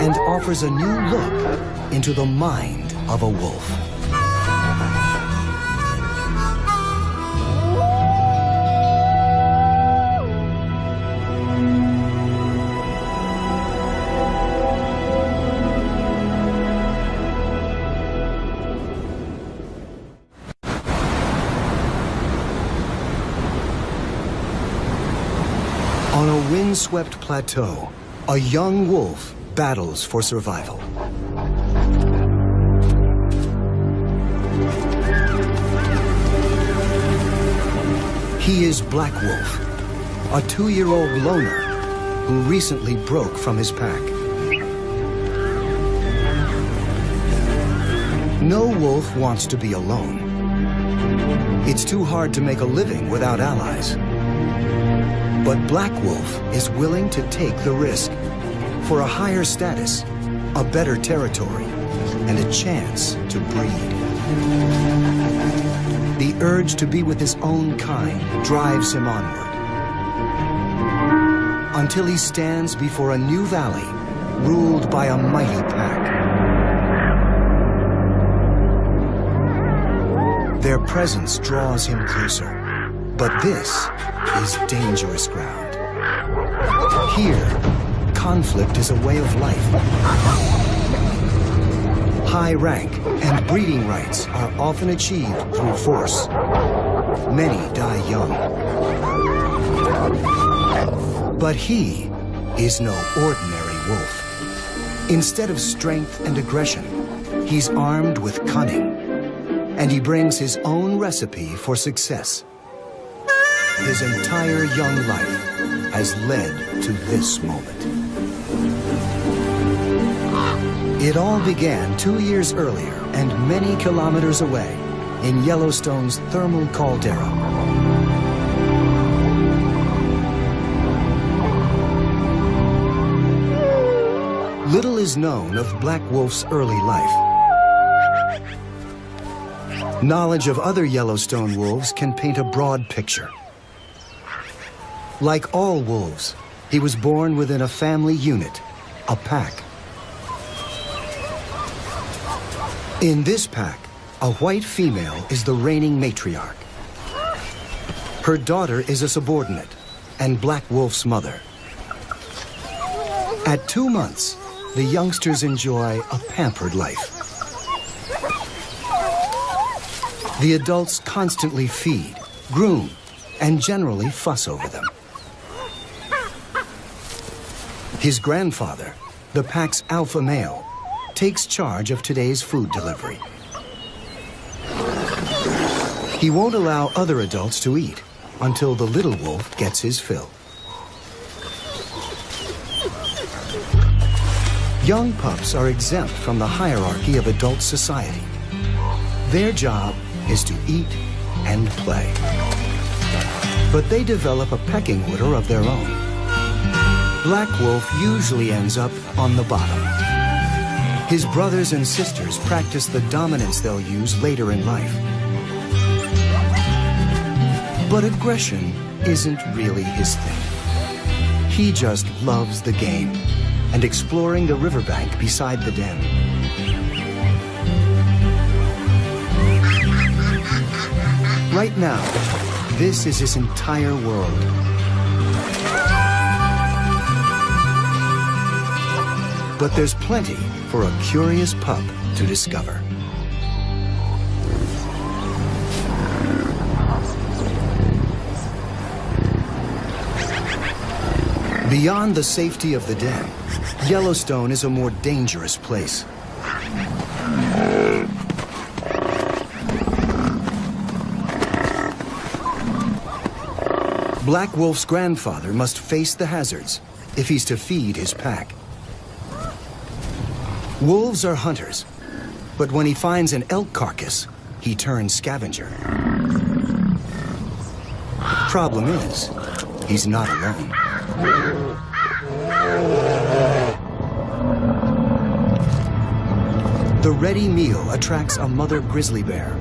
and offers a new look into the mind of a wolf. On a windswept plateau, a young wolf battles for survival. He is Black Wolf, a 2-year-old loner who recently broke from his pack. No wolf wants to be alone. It's too hard to make a living without allies. But Black Wolf is willing to take the risk for a higher status, a better territory, and a chance to breed. The urge to be with his own kind drives him onward, until he stands before a new valley ruled by a mighty pack. Their presence draws him closer, but this is dangerous ground. Here, conflict is a way of life. High rank and breeding rights are often achieved through force. Many die young. But he is no ordinary wolf. Instead of strength and aggression, he's armed with cunning, and he brings his own recipe for success. His entire young life has led to this moment. It all began 2 years earlier and many kilometers away in Yellowstone's thermal caldera. Little is known of Black Wolf's early life. Knowledge of other Yellowstone wolves can paint a broad picture. Like all wolves, he was born within a family unit, a pack. In this pack, a white female is the reigning matriarch. Her daughter is a subordinate and Black Wolf's mother. At 2 months, the youngsters enjoy a pampered life. The adults constantly feed, groom, and generally fuss over them. His grandfather, the pack's alpha male, takes charge of today's food delivery. He won't allow other adults to eat until the little wolf gets his fill. Young pups are exempt from the hierarchy of adult society. Their job is to eat and play. But they develop a pecking order of their own. Black Wolf usually ends up on the bottom. His brothers and sisters practice the dominance they'll use later in life. But aggression isn't really his thing. He just loves the game and exploring the riverbank beside the den. Right now, this is his entire world. But there's plenty for a curious pup to discover. Beyond the safety of the den, Yellowstone is a more dangerous place. Black Wolf's grandfather must face the hazards if he's to feed his pack. Wolves are hunters, but when he finds an elk carcass, he turns scavenger. Problem is, he's not alone. The ready meal attracts a mother grizzly bear.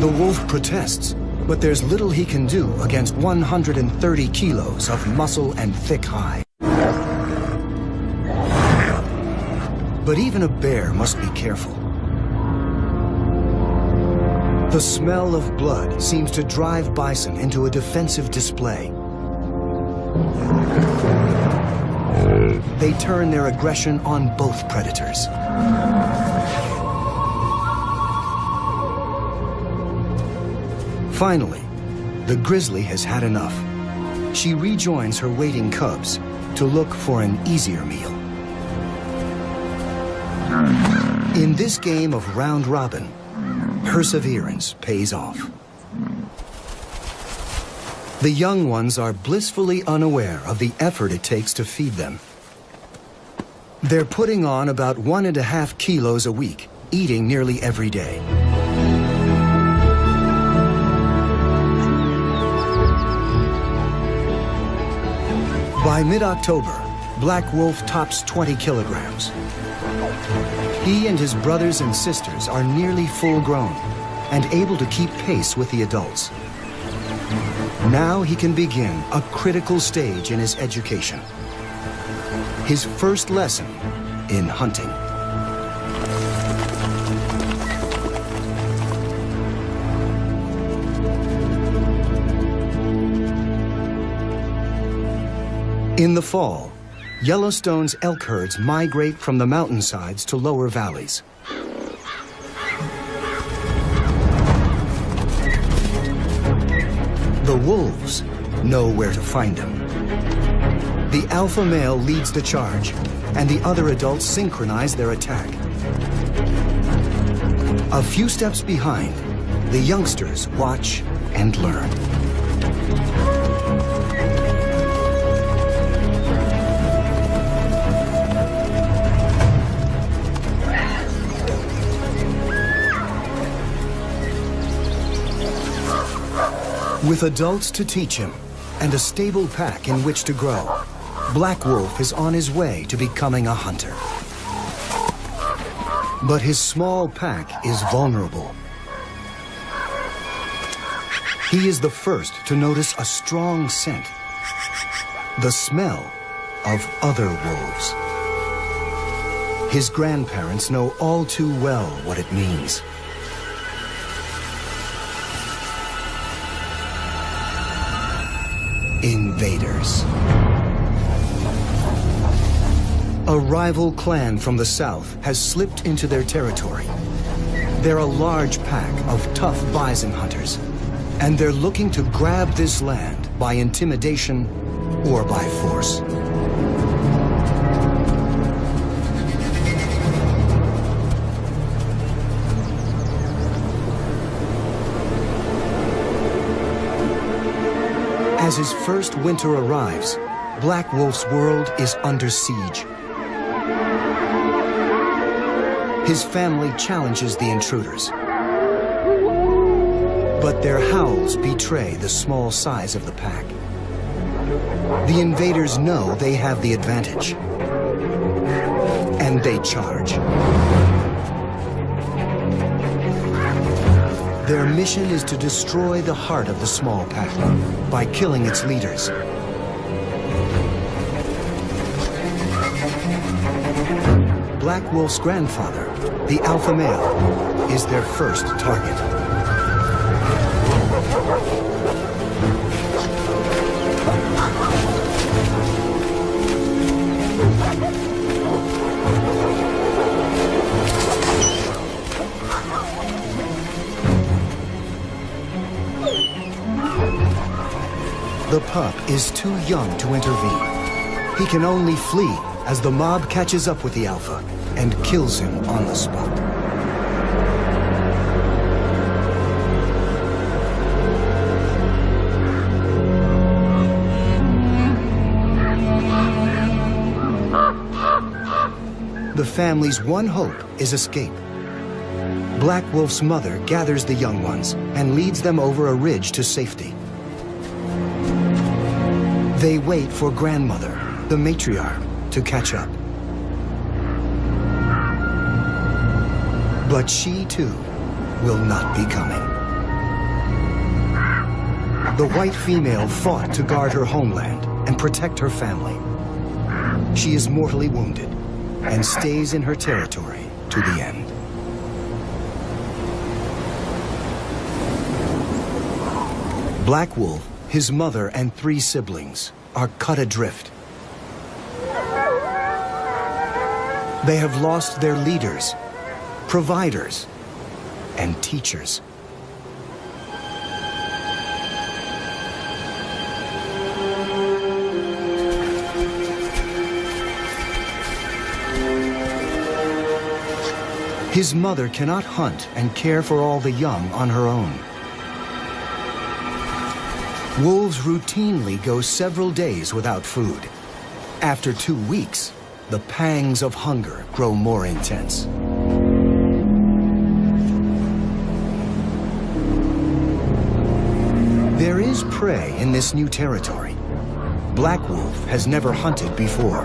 The wolf protests, but there's little he can do against 130 kilos of muscle and thick hide. But even a bear must be careful. The smell of blood seems to drive bison into a defensive display. They turn their aggression on both predators. Finally, the grizzly has had enough. She rejoins her waiting cubs to look for an easier meal. In this game of round robin, perseverance pays off. The young ones are blissfully unaware of the effort it takes to feed them. They're putting on about 1.5 kilos a week, eating nearly every day. By mid-October, Black Wolf tops 20 kilograms. He and his brothers and sisters are nearly full-grown and able to keep pace with the adults. Now he can begin a critical stage in his education. His first lesson in hunting. In the fall, Yellowstone's elk herds migrate from the mountainsides to lower valleys. The wolves know where to find them. The alpha male leads the charge, and the other adults synchronize their attack. A few steps behind, the youngsters watch and learn. With adults to teach him and a stable pack in which to grow, Black Wolf is on his way to becoming a hunter. But his small pack is vulnerable. He is the first to notice a strong scent, the smell of other wolves. His grandparents know all too well what it means. Invaders. A rival clan from the south has slipped into their territory. They're a large pack of tough bison hunters, and they're looking to grab this land by intimidation or by force. As his first winter arrives, Black Wolf's world is under siege. His family challenges the intruders, but their howls betray the small size of the pack. The invaders know they have the advantage, and they charge. Their mission is to destroy the heart of the small pack by killing its leaders. Black Wolf's grandfather, the alpha male, is their first target. The pup is too young to intervene. He can only flee as the mob catches up with the alpha and kills him on the spot. The family's one hope is escape. Black Wolf's mother gathers the young ones and leads them over a ridge to safety. They wait for grandmother, the matriarch, to catch up. But she, too, will not be coming. The white female fought to guard her homeland and protect her family. She is mortally wounded, and stays in her territory to the end. Black Wolf, his mother, and 3 siblings are cut adrift. They have lost their leaders, providers, and teachers. His mother cannot hunt and care for all the young on her own. Wolves routinely go several days without food. After 2 weeks, the pangs of hunger grow more intense. There is prey in this new territory. Black Wolf has never hunted before.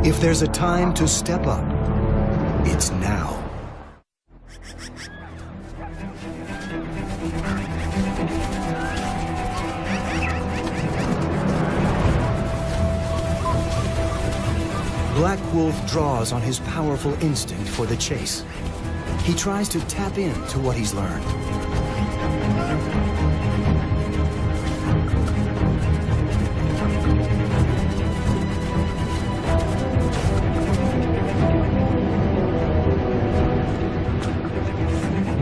If there's a time to step up, it's now. Black Wolf draws on his powerful instinct for the chase. He tries to tap into what he's learned.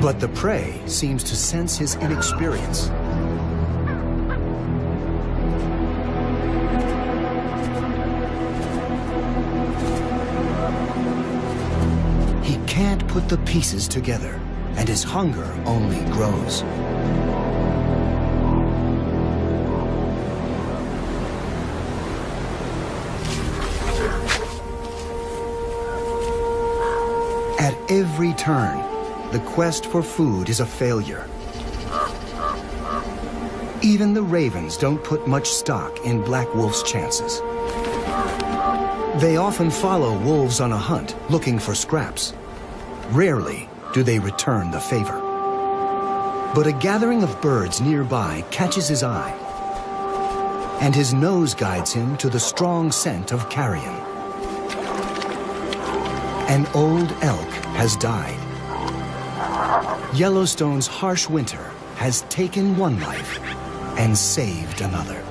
But the prey seems to sense his inexperience. He can't put the pieces together, and his hunger only grows. At every turn, the quest for food is a failure. Even the ravens don't put much stock in Black Wolf's chances. They often follow wolves on a hunt, looking for scraps. Rarely do they return the favor. But a gathering of birds nearby catches his eye, and his nose guides him to the strong scent of carrion. An old elk has died. Yellowstone's harsh winter has taken one life and saved another.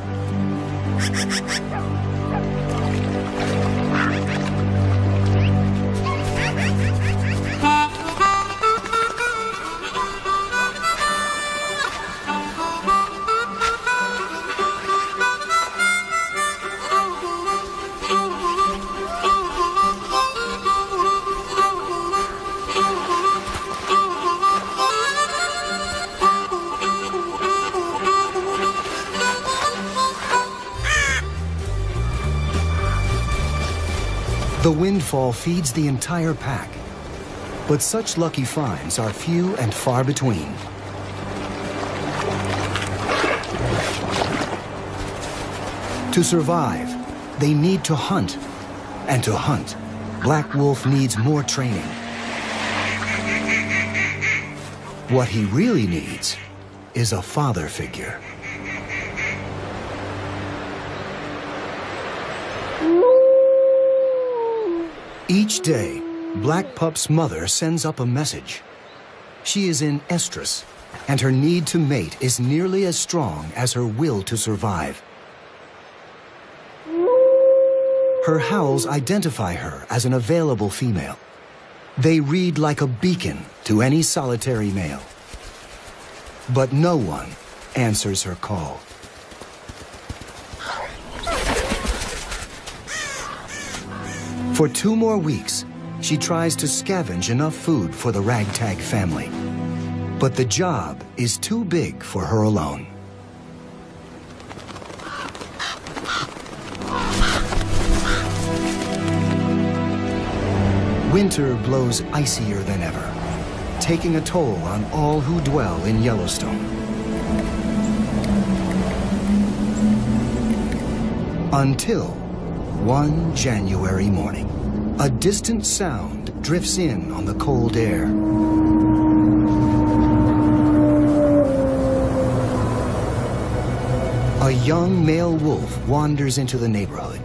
The windfall feeds the entire pack, but such lucky finds are few and far between. To survive, they need to hunt, and to hunt, Black Wolf needs more training. What he really needs is a father figure. Each day, Black Pup's mother sends up a message. She is in estrus, and her need to mate is nearly as strong as her will to survive. Her howls identify her as an available female. They read like a beacon to any solitary male. But no one answers her call. For 2 more weeks, she tries to scavenge enough food for the ragtag family. But the job is too big for her alone. Winter blows icier than ever, taking a toll on all who dwell in Yellowstone. Until one January morning, a distant sound drifts in on the cold air. A young male wolf wanders into the neighborhood.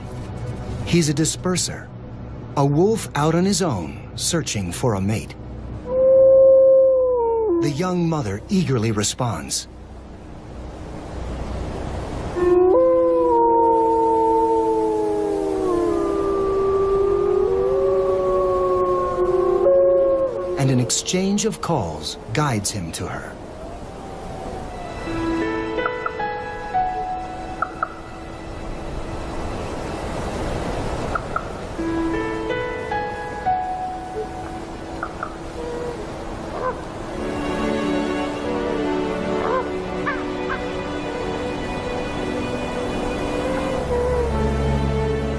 He's a disperser, a wolf out on his own, searching for a mate. The young mother eagerly responds. And an exchange of calls guides him to her.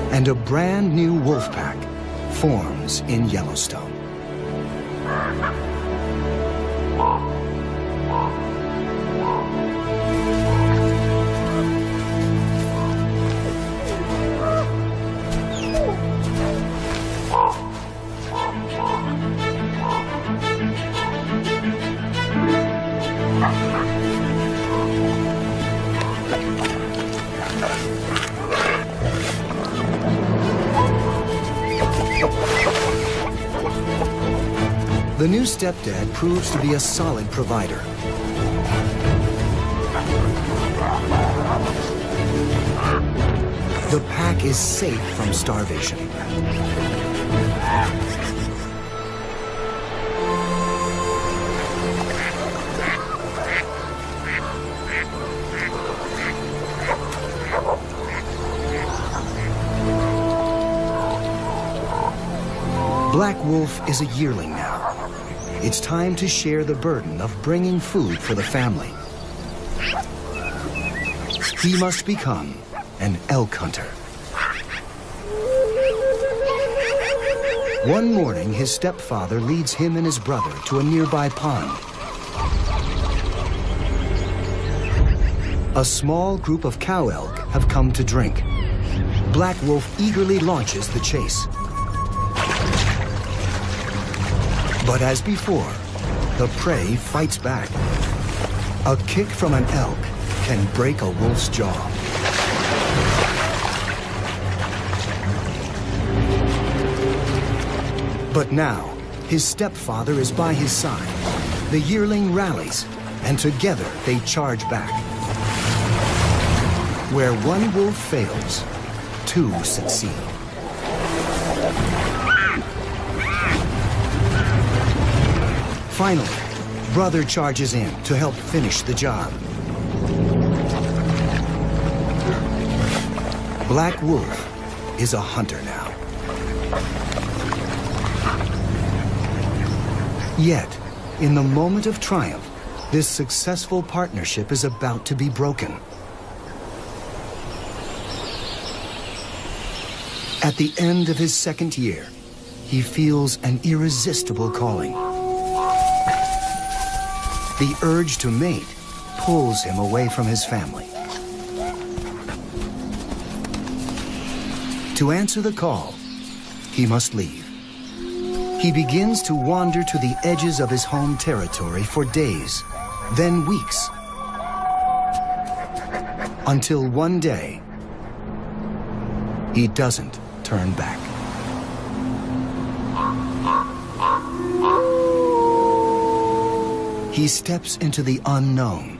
And a brand new wolf pack forms in Yellowstone. The new stepdad proves to be a solid provider. The pack is safe from starvation. Black Wolf is a yearling now. It's time to share the burden of bringing food for the family. He must become an elk hunter. One morning, his stepfather leads him and his brother to a nearby pond. A small group of cow elk have come to drink. Black Wolf eagerly launches the chase. But as before, the prey fights back. A kick from an elk can break a wolf's jaw. But now, his stepfather is by his side. The yearling rallies, and together they charge back. Where one wolf fails, two succeed. Finally, brother charges in to help finish the job. Black Wolf is a hunter now. Yet, in the moment of triumph, this successful partnership is about to be broken. At the end of his second year, he feels an irresistible calling. The urge to mate pulls him away from his family. To answer the call, he must leave. He begins to wander to the edges of his home territory for days, then weeks, until one day, he doesn't turn back. He steps into the unknown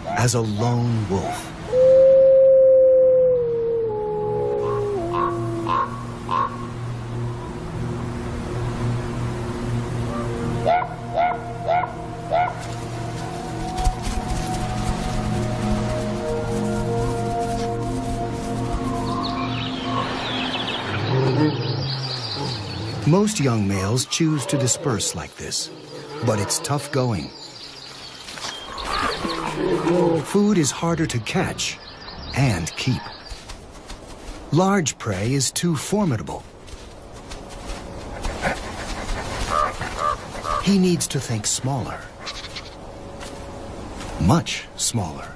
as a lone wolf. Most young males choose to disperse like this, but it's tough going. Food is harder to catch and keep. Large prey is too formidable. He needs to think smaller. Much smaller.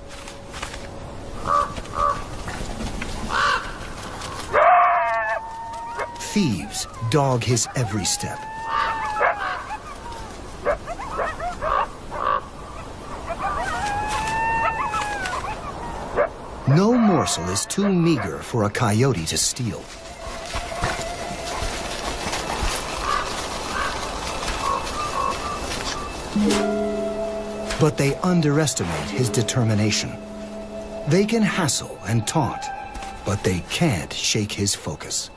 Thieves dog his every step. No morsel is too meager for a coyote to steal. But they underestimate his determination. They can hassle and taunt, but they can't shake his focus.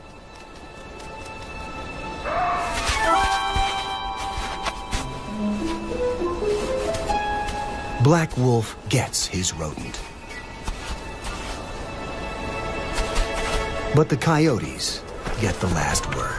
Black Wolf gets his rodent. But the coyotes get the last word.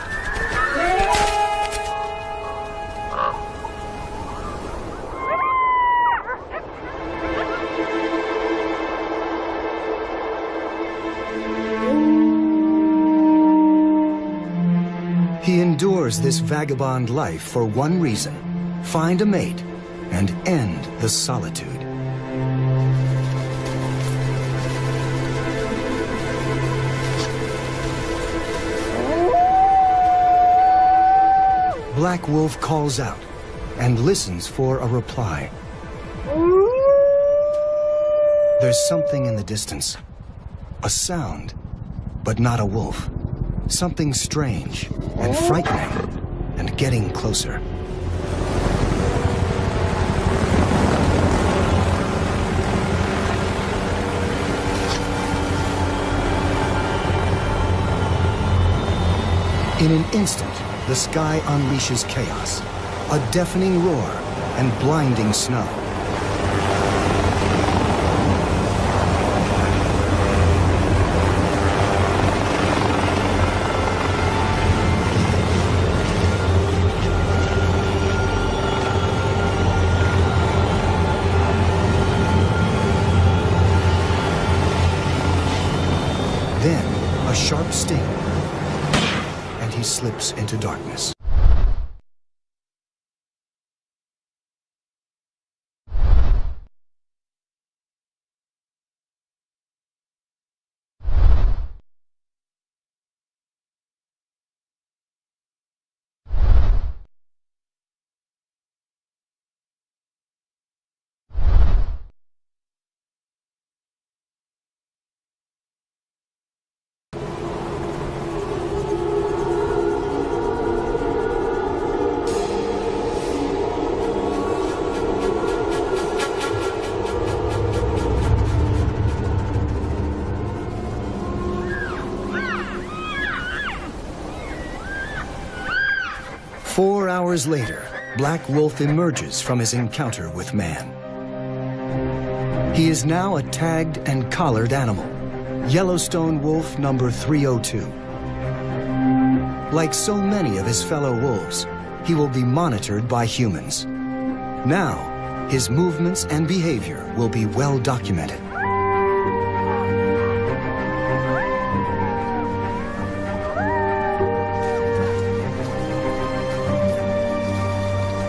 He endures this vagabond life for one reason: find a mate and end the solitude. Black Wolf calls out and listens for a reply. There's something in the distance, a sound, but not a wolf. Something strange and frightening and getting closer. In an instant, the sky unleashes chaos, a deafening roar and blinding snow. Then, a sharp sting, and he slips into darkness. Four hours later, Black Wolf emerges from his encounter with man. He is now a tagged and collared animal, Yellowstone wolf number 302. Like so many of his fellow wolves, he will be monitored by humans. Now, his movements and behavior will be well documented.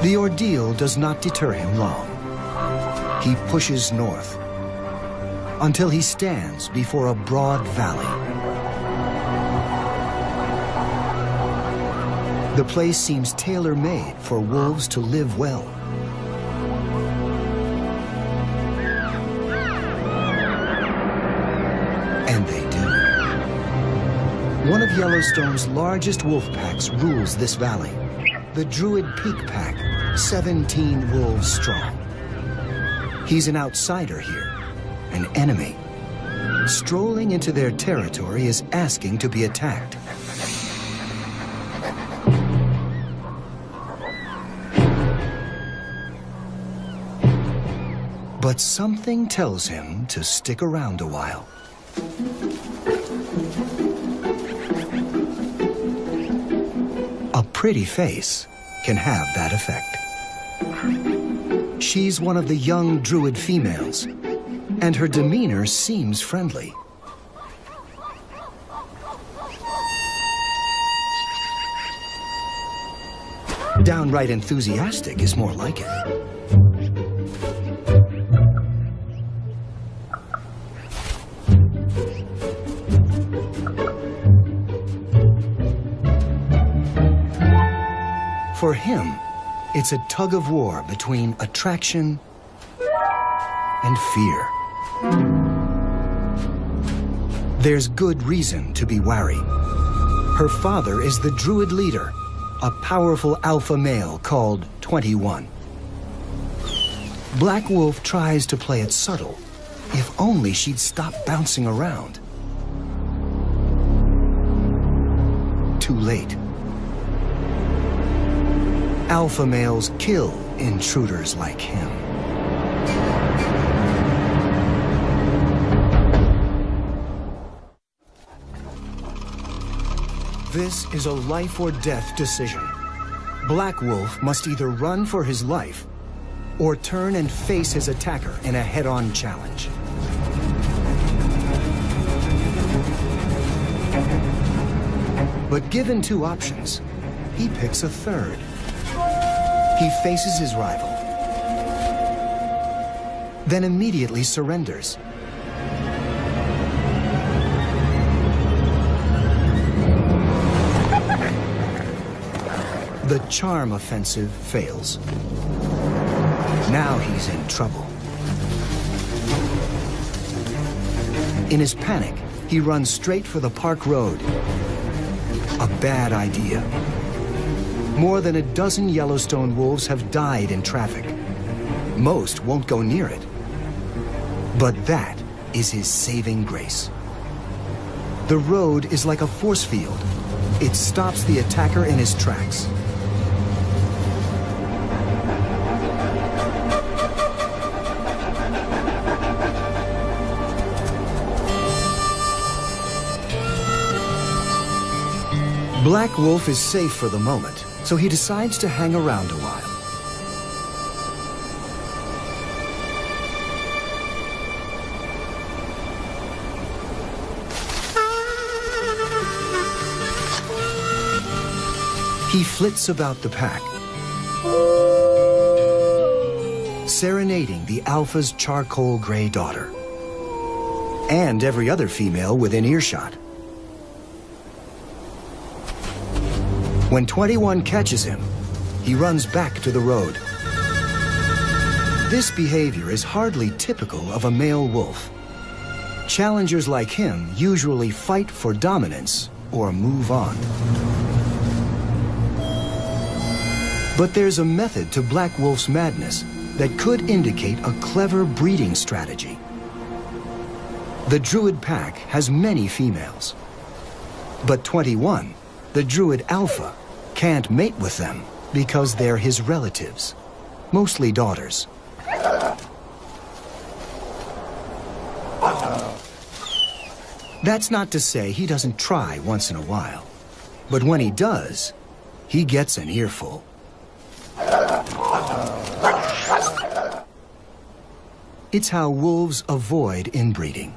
The ordeal does not deter him long. He pushes north until he stands before a broad valley. The place seems tailor-made for wolves to live well. And they do. One of Yellowstone's largest wolf packs rules this valley. The Druid Peak Pack, 17 wolves strong. He's an outsider here, an enemy. Strolling into their territory is asking to be attacked. But something tells him to stick around a while. A pretty face can have that effect. She's one of the young Druid females, and her demeanor seems friendly. Downright enthusiastic is more like it. For him, it's a tug of war between attraction and fear. There's good reason to be wary. Her father is the druid leader, a powerful alpha male called 21. Black Wolf tries to play it subtle. If only she'd stop bouncing around. Too late. Alpha males kill intruders like him. This is a life or death decision. Black Wolf must either run for his life or turn and face his attacker in a head-on challenge. But given two options, he picks a third. He faces his rival, then immediately surrenders. The charm offensive fails. Now he's in trouble. In his panic, he runs straight for the park road. A bad idea. More than a dozen Yellowstone wolves have died in traffic. Most won't go near it. But that is his saving grace. The road is like a force field. It stops the attacker in his tracks. Black Wolf is safe for the moment, so he decides to hang around a while. He flits about the pack, serenading the alpha's charcoal gray daughter, and every other female within earshot. When 21 catches him, he runs back to the road. This behavior is hardly typical of a male wolf. Challengers like him usually fight for dominance or move on. But there's a method to Black Wolf's madness that could indicate a clever breeding strategy. The Druid pack has many females, but 21, the Druid alpha, can't mate with them because they're his relatives, mostly daughters. That's not to say he doesn't try once in a while, but when he does, he gets an earful. It's how wolves avoid inbreeding.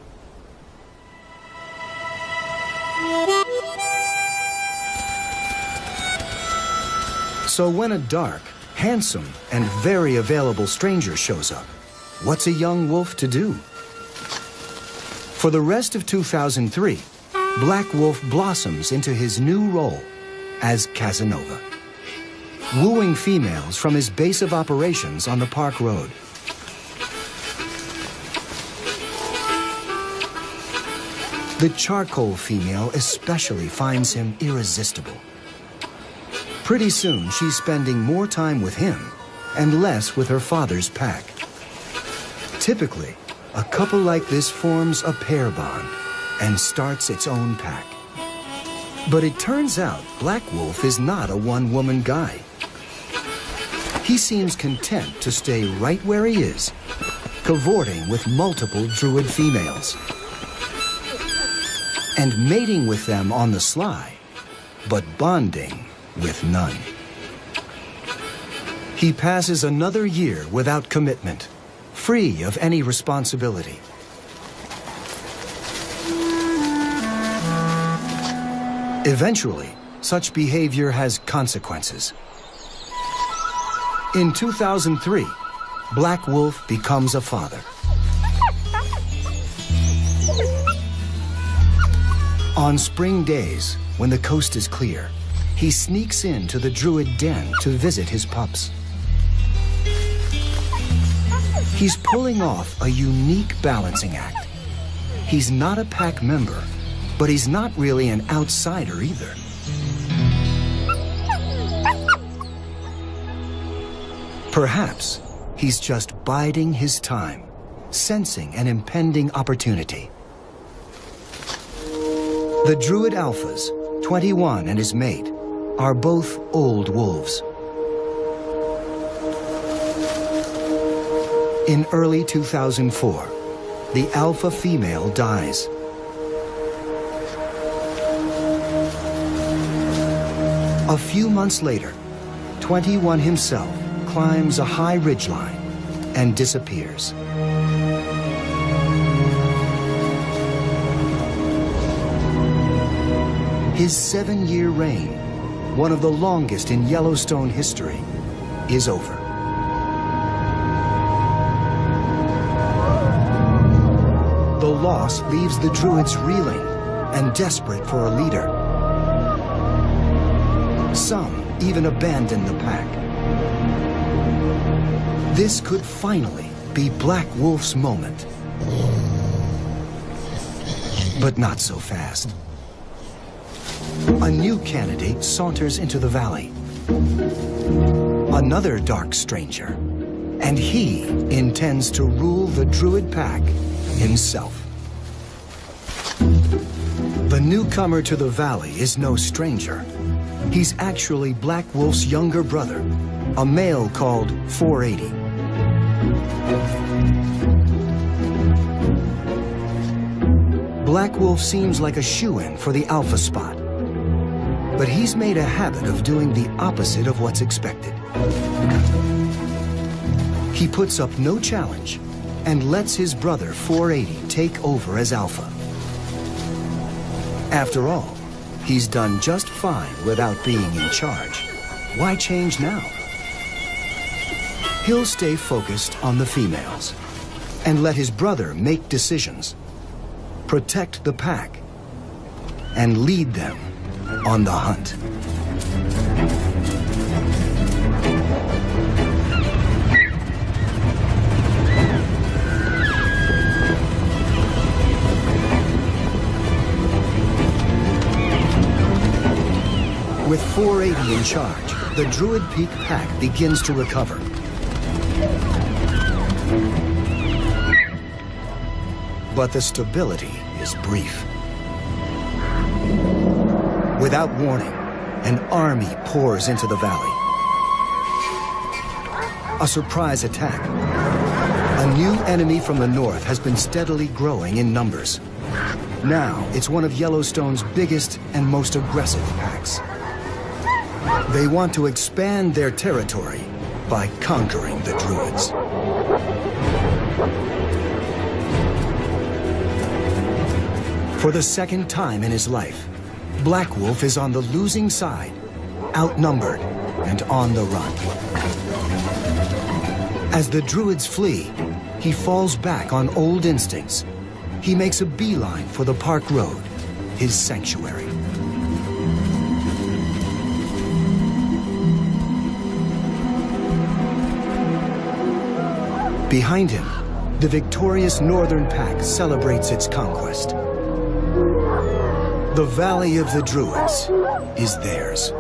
So when a dark, handsome, and very available stranger shows up, what's a young wolf to do? For the rest of 2003, Black Wolf blossoms into his new role as Casanova, wooing females from his base of operations on the park road. The charcoal female especially finds him irresistible. Pretty soon, she's spending more time with him and less with her father's pack. Typically, a couple like this forms a pair bond and starts its own pack. But it turns out Black Wolf is not a one-woman guy. He seems content to stay right where he is, cavorting with multiple Druid females and mating with them on the sly, but bonding with none. He passes another year without commitment, free of any responsibility. Eventually, such behavior has consequences. In 2003, Black Wolf becomes a father. On spring days, when the coast is clear, he sneaks into the Druid den to visit his pups. He's pulling off a unique balancing act. He's not a pack member, But he's not really an outsider either. Perhaps he's just biding his time, sensing an impending opportunity. The Druid alphas, 21 and his mate, are both old wolves. In early 2004, the alpha female dies. A few months later, 21 himself climbs a high ridgeline and disappears. His 7-year reign, one of the longest in Yellowstone history, is over. The loss leaves the Druids reeling and desperate for a leader. Some even abandon the pack. This could finally be Black Wolf's moment. But not so fast. A new candidate saunters into the valley. Another dark stranger. And he intends to rule the Druid pack himself. The newcomer to the valley is no stranger. He's actually Black Wolf's younger brother, a male called 480. Black Wolf seems like a shoo-in for the alpha spot. But he's made a habit of doing the opposite of what's expected. He puts up no challenge and lets his brother 480 take over as alpha. After all, he's done just fine without being in charge. Why change now? He'll stay focused on the females and let his brother make decisions, protect the pack, and lead them on the hunt. With 480 in charge, the Druid Peak pack begins to recover. But the stability is brief. Without warning, an army pours into the valley. A surprise attack. A new enemy from the north has been steadily growing in numbers. Now, it's one of Yellowstone's biggest and most aggressive packs. They want to expand their territory by conquering the Druids. For the second time in his life, Black Wolf is on the losing side, outnumbered and on the run. As the Druids flee, he falls back on old instincts. He makes a beeline for the park road, his sanctuary. Behind him, the victorious northern pack celebrates its conquest. The Valley of the Druids is theirs.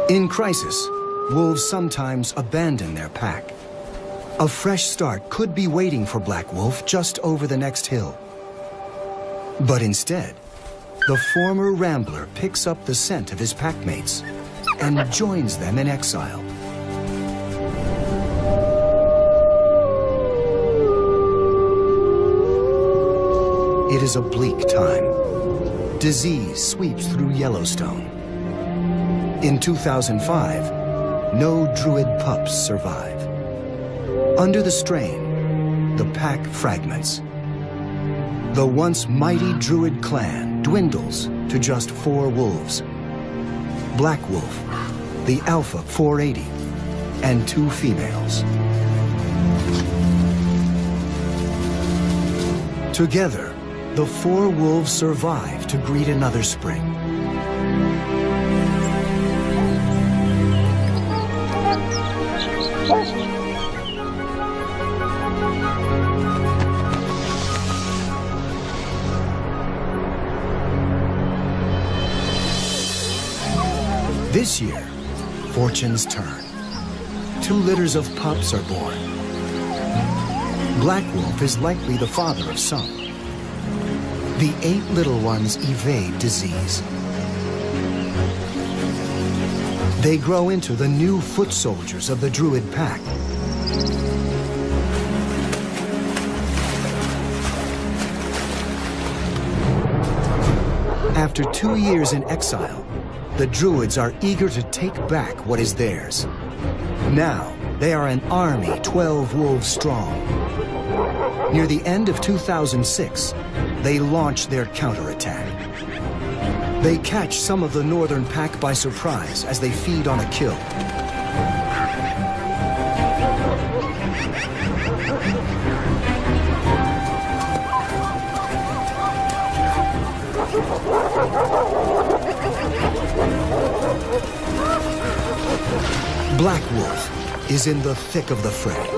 In crisis, wolves sometimes abandon their pack. A fresh start could be waiting for Black Wolf just over the next hill. But instead, the former rambler picks up the scent of his packmates and joins them in exile. It is a bleak time. Disease sweeps through Yellowstone. In 2005, no Druid pups survive. Under the strain, the pack fragments. The once mighty Druid clan dwindles to just 4 wolves. Black Wolf, the Alpha 480, and 2 females. Together, the 4 wolves survive to greet another spring. This year, fortunes turn. 2 litters of pups are born. Black Wolf is likely the father of some. The 8 little ones evade disease. They grow into the new foot soldiers of the Druid pack. After 2 years in exile, the Druids are eager to take back what is theirs. Now, they are an army 12 wolves strong. Near the end of 2006, they launch their counterattack. They catch some of the northern pack by surprise as they feed on a kill. Black Wolf is in the thick of the fray.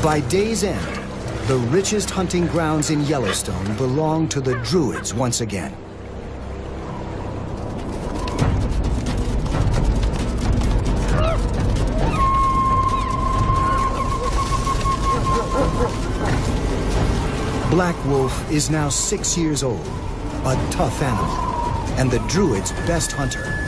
By day's end, the richest hunting grounds in Yellowstone belong to the Druids once again. Black Wolf is now 6 years old, a tough animal, and the Druids' best hunter.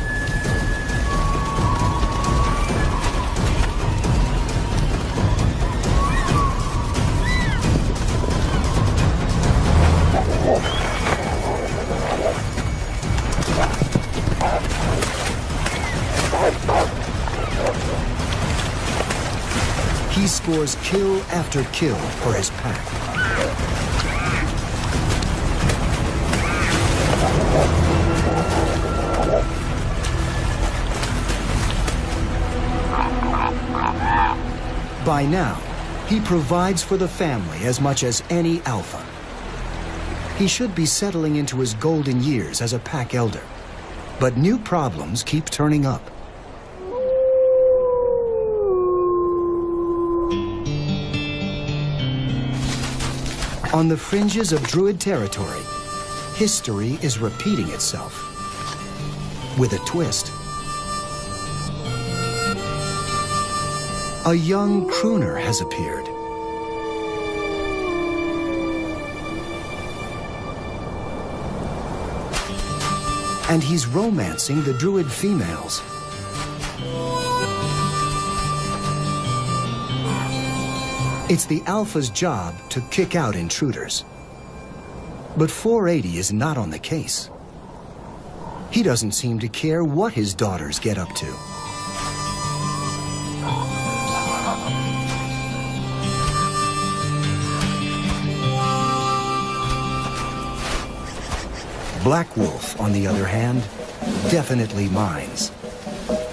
He scores kill after kill for his pack. By now, he provides for the family as much as any alpha. He should be settling into his golden years as a pack elder, but new problems keep turning up. On the fringes of Druid territory, history is repeating itself with a twist. A young crooner has appeared. And he's romancing the Druid females. It's the alpha's job to kick out intruders. But 480 is not on the case. He doesn't seem to care what his daughters get up to. Black Wolf, on the other hand, definitely minds.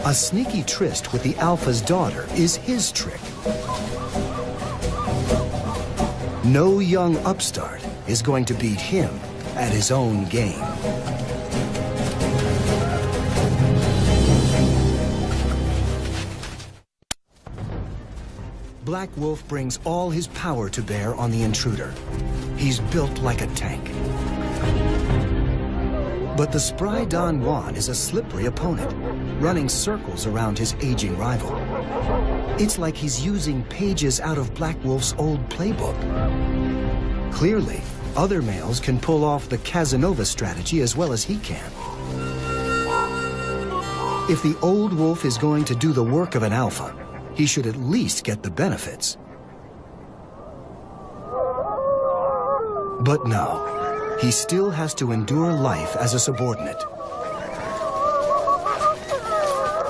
A sneaky tryst with the alpha's daughter is his trick. No young upstart is going to beat him at his own game. Black Wolf brings all his power to bear on the intruder. He's built like a tank. But the spry Don Juan is a slippery opponent, running circles around his aging rival. It's like he's using pages out of Black Wolf's old playbook. Clearly, other males can pull off the Casanova strategy as well as he can. If the old wolf is going to do the work of an alpha, he should at least get the benefits. But no, he still has to endure life as a subordinate.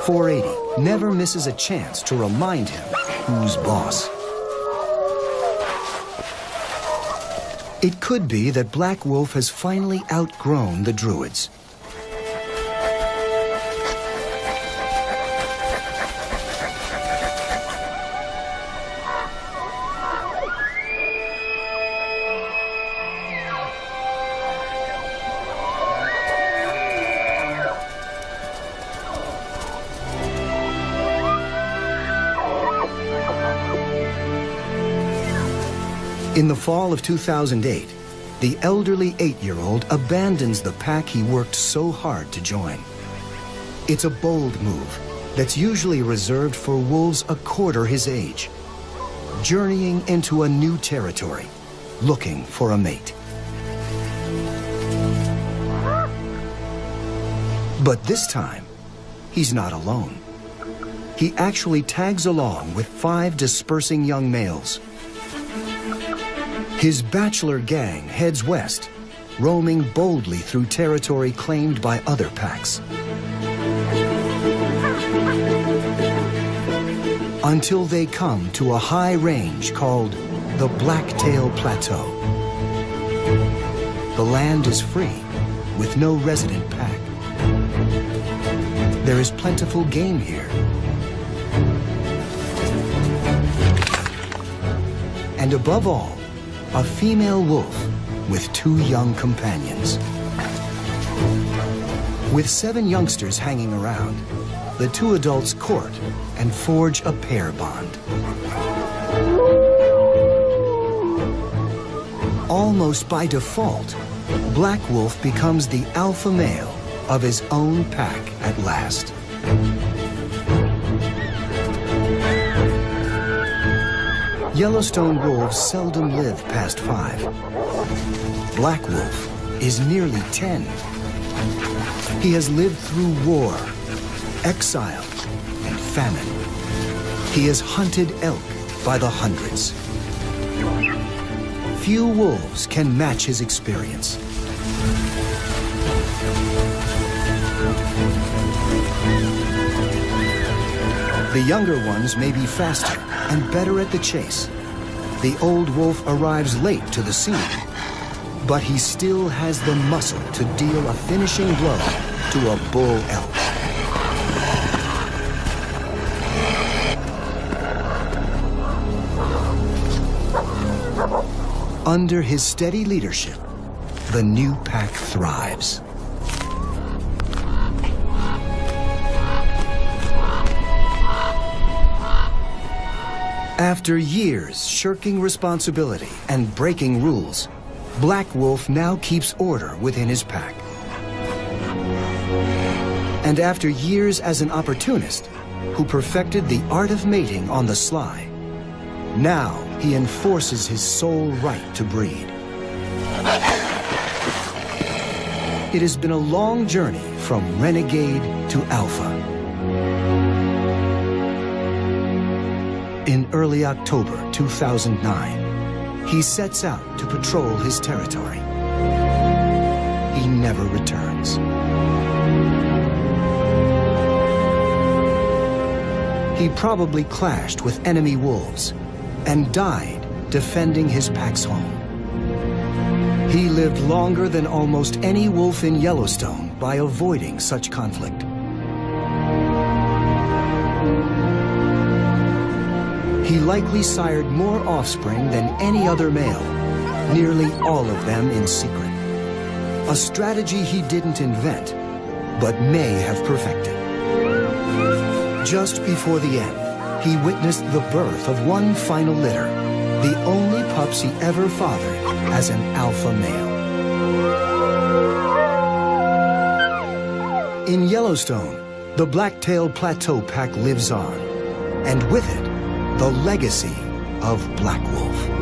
480 never misses a chance to remind him who's boss. It could be that Black Wolf has finally outgrown the Druids. In the fall of 2008, the elderly 8-year-old abandons the pack he worked so hard to join. It's a bold move that's usually reserved for wolves a quarter his age, journeying into a new territory, looking for a mate. But this time, he's not alone. He actually tags along with 5 dispersing young males. His bachelor gang heads west, roaming boldly through territory claimed by other packs. Until they come to a high range called the Blacktail Plateau. The land is free, with no resident pack. There is plentiful game here. And above all, a female wolf with 2 young companions. With 7 youngsters hanging around, the 2 adults court and forge a pair bond. Almost by default, Black Wolf becomes the alpha male of his own pack at last. Yellowstone wolves seldom live past 5. Black Wolf is nearly 10. He has lived through war, exile, and famine. He has hunted elk by the hundreds. Few wolves can match his experience. The younger ones may be faster and better at the chase. The old wolf arrives late to the scene, but he still has the muscle to deal a finishing blow to a bull elk. Under his steady leadership, the new pack thrives. After years shirking responsibility and breaking rules, Black Wolf now keeps order within his pack. And after years as an opportunist who perfected the art of mating on the sly, now he enforces his sole right to breed. It has been a long journey from renegade to alpha. In early October 2009, he sets out to patrol his territory. He never returns. He probably clashed with enemy wolves and died defending his pack's home. He lived longer than almost any wolf in Yellowstone by avoiding such conflict. He likely sired more offspring than any other male, nearly all of them in secret. A strategy he didn't invent, but may have perfected. Just before the end, he witnessed the birth of one final litter, the only pups he ever fathered as an alpha male. In Yellowstone, the Blacktail Plateau pack lives on, and with it, the legacy of Black Wolf.